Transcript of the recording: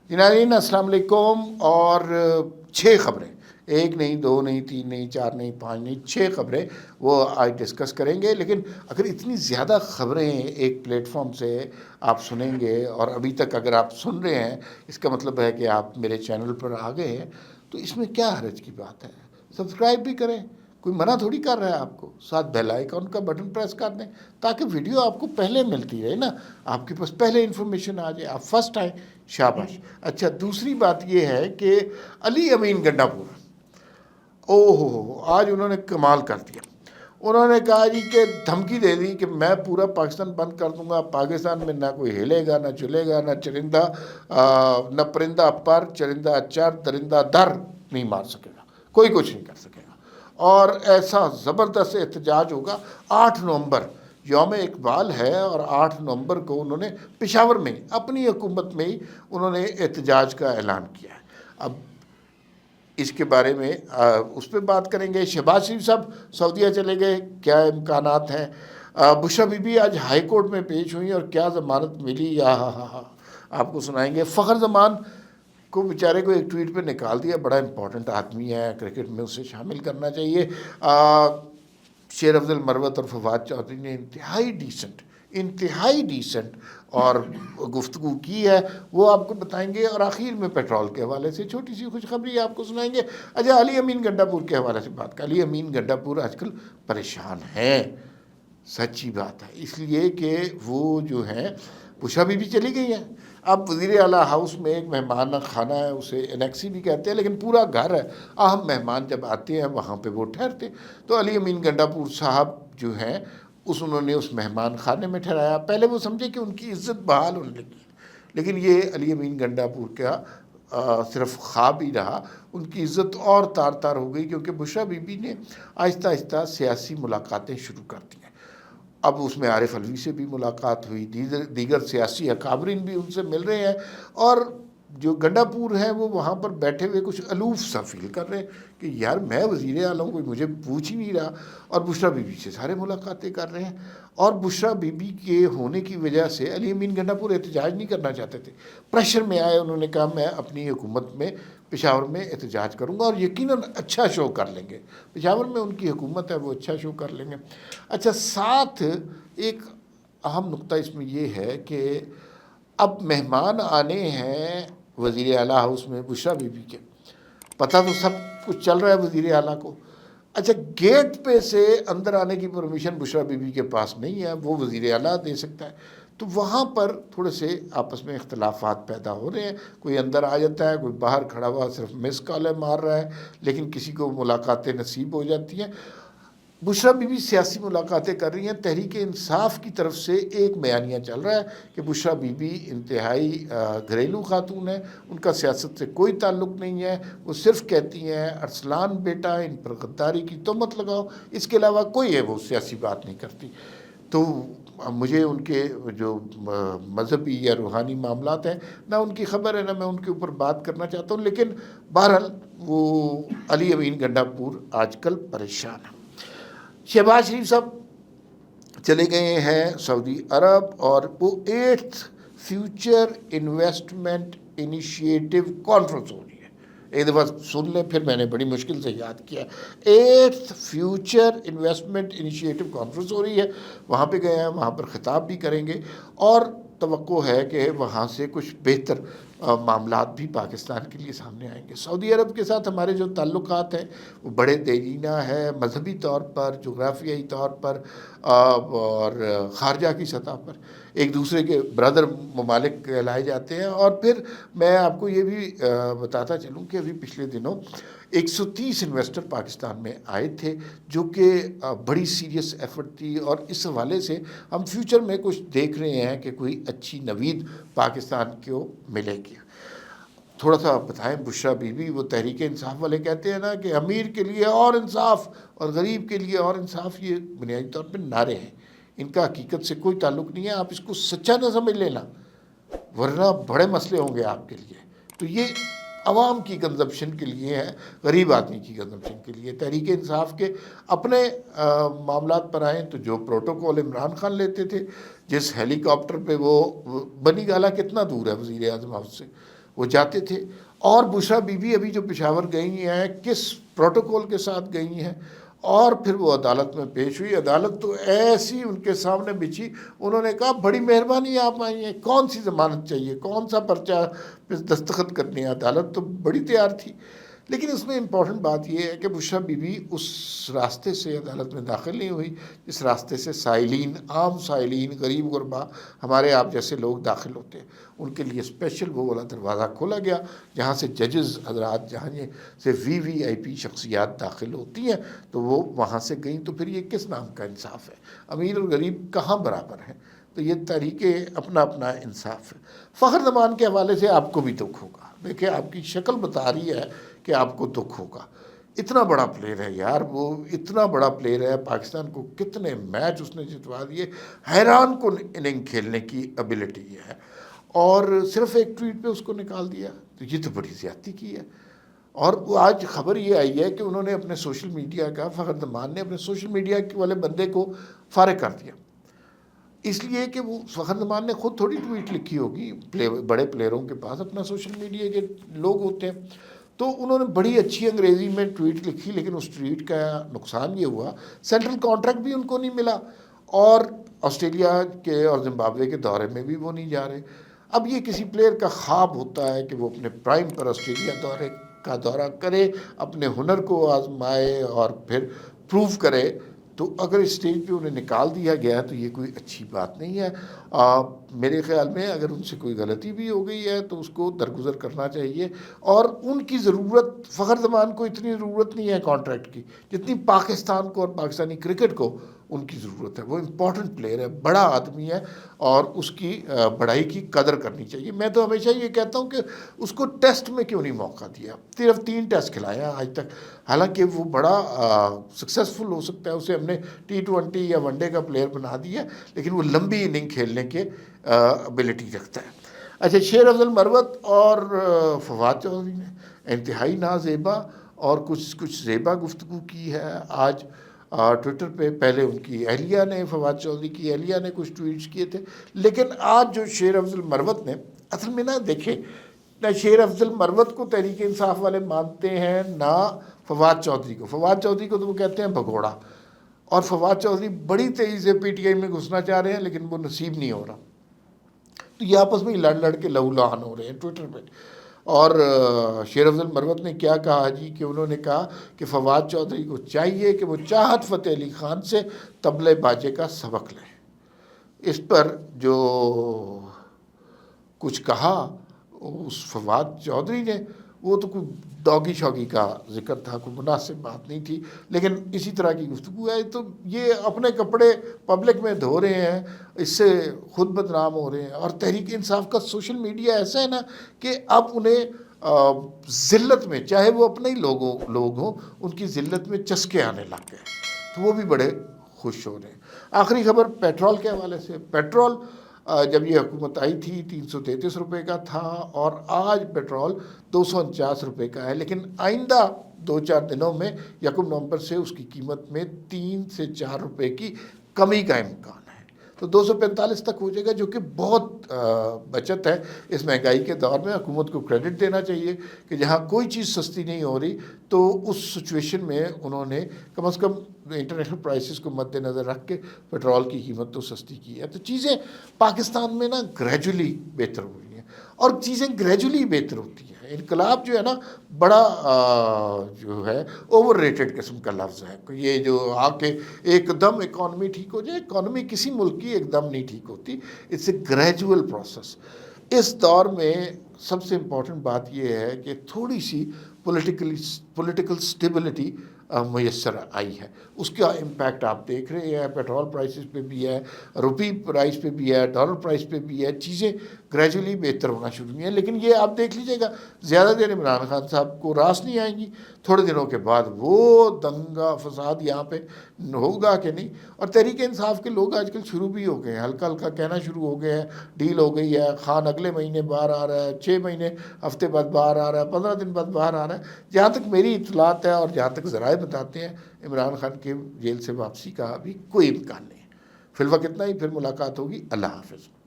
جی ناظرین السلام علیکم، اور 6 خبریں، ایک نہیں، دو نہیں، تین نہیں، چار نہیں، پانچ نہیں، 6 خبریں وہ آج ڈسکس کریں گے۔ لیکن اگر اتنی زیادہ خبریں ایک پلیٹ فارم سے آپ سنیں گے، اور ابھی تک اگر آپ سن رہے ہیں، اس کا مطلب ہے کہ آپ میرے چینل پر آ گئے ہیں، تو اس میں کیا حرج کی بات ہے؟ سبسکرائب بھی کریں، کوئی منع تھوڑی کر رہا ہے آپ کو، ساتھ بیل آئیکن کا بٹن پریس کر دیں تاکہ ویڈیو آپ کو پہلے ملتی رہے نا، آپ کے پاس پہلے انفارمیشن آ جائے، آپ فرسٹ آئیں، شاباش۔ اچھا، دوسری بات یہ ہے کہ علی امین گنڈا پور، او ہو آج انہوں نے کمال کر دیا۔ انہوں نے کہا جی کہ دھمکی دے دی کہ میں پورا پاکستان بند کر دوں گا، پاکستان میں نہ کوئی ہلے گا، نہ چلے گا، نہ چرندہ نہ پرندہ پر چرندہ چر درندہ در نہیں مار سکے گا، کوئی کچھ نہیں کر سکے گا۔ اور ایسا زبردست احتجاج ہوگا 8 نومبر، یوم اقبال ہے، اور 8 نومبر کو انہوں نے پشاور میں اپنی حکومت میں ہی انہوں نے احتجاج کا اعلان کیا ہے۔ اب اس کے بارے میں اس پہ بات کریں گے۔ شہباز شریف صاحب سعودیہ چلے گئے، کیا امکانات ہیں؟ بشریٰ بی بی آج ہائی کورٹ میں پیش ہوئی اور کیا ضمانت ملی، یا آپ کو سنائیں گے۔ فخر زمان کو بیچارے کو ایک ٹویٹ پہ نکال دیا، بڑا امپورٹنٹ آدمی ہے، کرکٹ میں اسے شامل کرنا چاہیے۔ شیر افضل مروت اور فواد چودھری نے انتہائی ڈیسنٹ اور گفتگو کی ہے، وہ آپ کو بتائیں گے۔ اور آخر میں پیٹرول کے حوالے سے چھوٹی سی خوشخبری آپ کو سنائیں گے۔ اچھا، علی امین گنڈا پور کے حوالے سے بات کر۔ علی امین گنڈا پور آج کل پریشان ہیں، سچی بات ہے، اس لیے کہ وہ جو ہیں بشریٰ بی بی چلی گئی ہیں۔ اب وزیر اعلیٰ ہاؤس میں ایک مہمان خانہ ہے، اسے انیکسی بھی کہتے ہیں، لیکن پورا گھر ہے، اہم مہمان جب آتے ہیں وہاں پہ وہ ٹھہرتے۔ تو علی امین گنڈا پور صاحب جو ہیں انہوں نے اس مہمان خانے میں ٹھہرایا۔ پہلے وہ سمجھے کہ ان کی عزت بحال ہونے لگی، لیکن یہ علی امین گنڈا پور کا صرف خواب ہی رہا، ان کی عزت اور تار تار ہو گئی، کیونکہ بشریٰ بی بی نے آہستہ آہستہ سیاسی ملاقاتیں شروع کر دی ہیں۔ اب اس میں عارف علوی سے بھی ملاقات ہوئی، دیگر سیاسی اکابرین بھی ان سے مل رہے ہیں، اور جو گنڈا پور ہیں وہ وہاں پر بیٹھے ہوئے کچھ الوف سا فیل کر رہے ہیں کہ یار میں وزیر اعلیٰ ہوں، کوئی مجھے پوچھ ہی نہیں رہا، اور بشریٰ بی بی سے سارے ملاقاتیں کر رہے ہیں۔ اور بشریٰ بی بی کے ہونے کی وجہ سے علی امین گنڈا پور احتجاج نہیں کرنا چاہتے تھے، پریشر میں آئے، انہوں نے کہا میں اپنی حکومت میں پشاور میں احتجاج کروں گا، اور یقیناً اچھا شو کر لیں گے، پشاور میں ان کی حکومت ہے، وہ اچھا شو کر لیں گے۔ اچھا، ساتھ ایک اہم نقطہ اس میں یہ ہے کہ اب مہمان آنے ہیں وزیر اعلیٰ ہاؤس میں بشریٰ بی بی کے، پتہ تو سب کچھ چل رہا ہے وزیر اعلیٰ کو۔ اچھا، گیٹ پہ سے اندر آنے کی پرمیشن بشریٰ بی بی کے پاس نہیں ہے، وہ وزیر اعلیٰ دے سکتا ہے، تو وہاں پر تھوڑے سے آپس میں اختلافات پیدا ہو رہے ہیں، کوئی اندر آ جاتا ہے، کوئی باہر کھڑا ہوا صرف مس کالیں مار رہا ہے، لیکن کسی کو ملاقاتیں نصیب ہو جاتی ہیں۔ بشریٰ بی بی سیاسی ملاقاتیں کر رہی ہیں، تحریک انصاف کی طرف سے ایک بیانیہ چل رہا ہے کہ بشریٰ بی بی انتہائی گھریلو خاتون ہیں، ان کا سیاست سے کوئی تعلق نہیں ہے، وہ صرف کہتی ہیں ارسلان بیٹا ان پر غداری کی تہمت لگاؤ، اس کے علاوہ کوئی ہے وہ سیاسی بات نہیں کرتی۔ تو مجھے ان کے جو مذہبی یا روحانی معاملات ہیں نہ ان کی خبر ہے، نہ میں ان کے اوپر بات کرنا چاہتا ہوں، لیکن بہرحال وہ علی امین گنڈا پور آج کل پریشان ہیں۔ شہباز شریف صاحب چلے گئے ہیں سعودی عرب، اور وہ 8th future investment initiative conference ہو رہی ہے۔ ایک دفعہ سن لیں، پھر میں نے بڑی مشکل سے یاد کیا، 8th future investment initiative conference ہو رہی ہے، وہاں پہ گئے ہیں، وہاں پر خطاب بھی کریں گے، اور توقع ہے کہ وہاں سے کچھ بہتر معاملات بھی پاکستان کے لیے سامنے آئیں گے۔ سعودی عرب کے ساتھ ہمارے جو تعلقات ہیں وہ بڑے دیرینہ ہے، مذہبی طور پر، جغرافیائی طور پر، اور خارجہ کی سطح پر ایک دوسرے کے برادر ممالک کہلائے جاتے ہیں۔ اور پھر میں آپ کو یہ بھی بتاتا چلوں کہ ابھی پچھلے دنوں 130 انویسٹر پاکستان میں آئے تھے، جو کہ بڑی سیریس ایفرٹ تھی، اور اس حوالے سے ہم فیوچر میں کچھ دیکھ رہے ہیں کہ کوئی اچھی نوید پاکستان کو ملے گی۔ تھوڑا سا بتائیں، بشریٰ بی بی، وہ تحریک انصاف والے کہتے ہیں نا کہ امیر کے لیے اور انصاف اور غریب کے لیے اور انصاف، یہ بنیادی طور پہ نعرے ہیں، ان کا حقیقت سے کوئی تعلق نہیں ہے، آپ اس کو سچا نہ سمجھ لینا، ورنہ بڑے مسئلے ہوں گے آپ کے لیے۔ تو یہ عوام کی کنزمپشن کے لیے ہے، غریب آدمی کی کنزمپشن کے لیے۔ تحریک انصاف کے اپنے معاملات پر آئیں تو جو پروٹوکول عمران خان لیتے تھے، جس ہیلی کاپٹر پہ وہ بنی گالہ کتنا دور ہے وزیر اعظم ہاؤس سے، وہ جاتے تھے. اور بشریٰ بی بی ابھی جو پشاور گئی ہیں کس پروٹوکول کے ساتھ گئی ہیں, اور پھر وہ عدالت میں پیش ہوئی. عدالت تو ایسی ان کے سامنے بچھی, انہوں نے کہا بڑی مہربانی آپ آئی ہیں, کون سی ضمانت چاہیے, کون سا پرچہ پہ دستخط کرنے ہیں. عدالت تو بڑی تیار تھی. لیکن اس میں امپورٹنٹ بات یہ ہے کہ بشریٰ بی بی اس راستے سے عدالت میں داخل نہیں ہوئی جس راستے سے سائلین, عام سائلین, غریب غربا, ہمارے آپ جیسے لوگ داخل ہوتے ہیں. ان کے لیے اسپیشل وہ والا دروازہ کھولا گیا جہاں سے ججز حضرات, جہاں سے وی آئی پی شخصیات داخل ہوتی ہیں, تو وہ وہاں سے گئیں. تو پھر یہ کس نام کا انصاف ہے؟ امیر اور غریب کہاں برابر ہیں؟ تو یہ تحریک اپنا اپنا انصاف ہے. فخر زمان کے حوالے سے آپ کو بھی دکھ ہوگا. دیکھیں آپ کی شکل بتا رہی ہے کہ آپ کو دکھ ہوگا. اتنا بڑا پلیئر ہے یار, وہ اتنا بڑا پلیئر ہے, پاکستان کو کتنے میچ اس نے جتوا دیے, حیران کن اننگ کھیلنے کی ایبلٹی ہے, اور صرف ایک ٹویٹ پہ اس کو نکال دیا. تو یہ تو بڑی زیادتی کی ہے. اور وہ آج خبر یہ آئی ہے کہ انہوں نے اپنے سوشل میڈیا کا, فخر زمان نے اپنے سوشل میڈیا والے بندے کو فارغ کر دیا, اس لیے کہ وہ فخر زمان نے خود تھوڑی ٹویٹ لکھی ہوگی. بڑے پلیئروں کے پاس اپنا سوشل میڈیا کے لوگ ہوتے ہیں, تو انہوں نے بڑی اچھی انگریزی میں ٹویٹ لکھی, لیکن اس ٹویٹ کا نقصان یہ ہوا سینٹرل کانٹریکٹ بھی ان کو نہیں ملا, اور آسٹریلیا کے اور زمبابوے کے دورے میں بھی وہ نہیں جا رہے. اب یہ کسی پلیئر کا خواب ہوتا ہے کہ وہ اپنے پرائم پر آسٹریلیا کا دورہ کرے, اپنے ہنر کو آزمائے اور پھر پروف کرے. تو اگر اسٹیج پہ انہیں نکال دیا گیا تو یہ کوئی اچھی بات نہیں ہے. میرے خیال میں اگر ان سے کوئی غلطی بھی ہو گئی ہے تو اس کو درگزر کرنا چاہیے. اور ان کی ضرورت, فخر زمان کو اتنی ضرورت نہیں ہے کانٹریکٹ کی جتنی پاکستان کو اور پاکستانی کرکٹ کو ان کی ضرورت ہے. وہ امپورٹنٹ پلیئر ہے, بڑا آدمی ہے, اور اس کی بڑائی کی قدر کرنی چاہیے. میں تو ہمیشہ یہ کہتا ہوں کہ اس کو ٹیسٹ میں کیوں نہیں موقع دیا. صرف 3 ٹیسٹ کھلایا آج تک, حالانکہ وہ بڑا سکسیسفل ہو سکتا ہے. اسے ہم نے T20 یا ون ڈے کا پلیئر بنا دیا, لیکن وہ لمبی اننگ کھیلنے کے ابیلٹی رکھتا ہے. اچھا, شیر افضل مروت اور فواد چودھری نے انتہائی نازیبا اور کچھ زیبا گفتگو کی ہے آج ٹویٹر پہ. پہلے ان کی اہلیہ نے, فواد چودھری کی اہلیہ نے کچھ ٹویٹس کیے تھے, لیکن آج جو شیر افضل مروت نے, اصل میں نہ دیکھیں, نہ شیر افضل مروت کو تحریک انصاف والے مانتے ہیں نہ فواد چودھری کو. فواد چودھری کو تو وہ کہتے ہیں بھگوڑا, اور فواد چودھری بڑی تیزی سے پی ٹی آئی میں گھسنا چاہ رہے ہیں لیکن وہ نصیب نہیں ہو رہا. تو یہ آپس میں لڑ کے لہو لہان ہو رہے ہیں ٹویٹر پہ. اور شیر افضل مروت نے کیا کہا جی, کہ انہوں نے کہا کہ فواد چودھری کو چاہیے کہ وہ چاہت فتح علی خان سے طبلے باجے کا سبق لیں. اس پر جو کچھ کہا اس فواد چودھری نے, وہ تو کوئی ڈاگی شوگی کا ذکر تھا, کوئی مناسب بات نہیں تھی. لیکن اسی طرح کی گفتگو ہے تو یہ اپنے کپڑے پبلک میں دھو رہے ہیں, اس سے خود بدنام ہو رہے ہیں. اور تحریک انصاف کا سوشل میڈیا ایسا ہے نا کہ اب انہیں ذلت میں, چاہے وہ اپنے ہی لوگ ہوں, ان کی ذلت میں چسکے آنے لگ گئے, تو وہ بھی بڑے خوش ہو رہے ہیں. آخری خبر پیٹرول کے حوالے سے. پیٹرول جب یہ حکومت آئی تھی 333 روپے کا تھا, اور آج پیٹرول 249 روپے کا ہے. لیکن آئندہ 2-4 دنوں میں 1 نومبر سے اس کی قیمت میں 3 سے 4 روپے کی کمی کا امکان ہے. تو 245 تک ہو جائے گا, جو کہ بہت بچت ہے اس مہنگائی کے دور میں. حکومت کو کریڈٹ دینا چاہیے کہ جہاں کوئی چیز سستی نہیں ہو رہی تو اس سچویشن میں انہوں نے کم از کم انٹرنیشنل پرائسز کو مد نظر رکھ کے پیٹرول کی قیمت تو سستی کی ہے. تو چیزیں پاکستان میں نا گریجولی بہتر ہو رہی ہیں, اور چیزیں گریجولی بہتر ہوتی ہیں. انقلاب جو ہے نا بڑا جو ہے اوور ریٹڈ قسم کا لفظ ہے. یہ جو آ کے ایک دم اکانومی ٹھیک ہو جائے, اکانومی کسی ملک کی ایک دم نہیں ٹھیک ہوتی, اٹس اے گریجول پروسیس. اس دور میں سب سے امپورٹنٹ بات یہ ہے کہ تھوڑی سی پولیٹیکل سٹیبلٹی میسر آئی ہے. اس کا امپیکٹ آپ دیکھ رہے ہیں, پیٹرول پرائسز پہ بھی ہے, روپی پرائس پہ بھی ہے, ڈالر پرائس پہ بھی ہے. چیزیں گریجولی بہتر ہونا شروع ہوئی ہیں. لیکن یہ آپ دیکھ لیجئے گا, زیادہ دیر عمران خان صاحب کو راس نہیں آئیں گی, تھوڑے دنوں کے بعد وہ دنگا فساد یہاں پہ ہوگا کہ نہیں. اور تحریک انصاف کے لوگ آج کل شروع بھی ہو گئے ہیں, ہلکا ہلکا کہنا شروع ہو گئے ہیں, ڈیل ہو گئی ہے, خان اگلے مہینے باہر آ رہا ہے, 6 مہینے ہفتے بعد باہر آ رہا ہے, 15 دن بعد باہر آ رہا ہے. جہاں تک میری اطلاعات ہے اور جہاں تک ذرائع بتاتے ہیں, عمران خان کے جیل سے واپسی کا بھی کوئی امکان نہیں ہے. فی الوقت اتنا ہی, پھر ملاقات ہوگی. اللہ حافظ.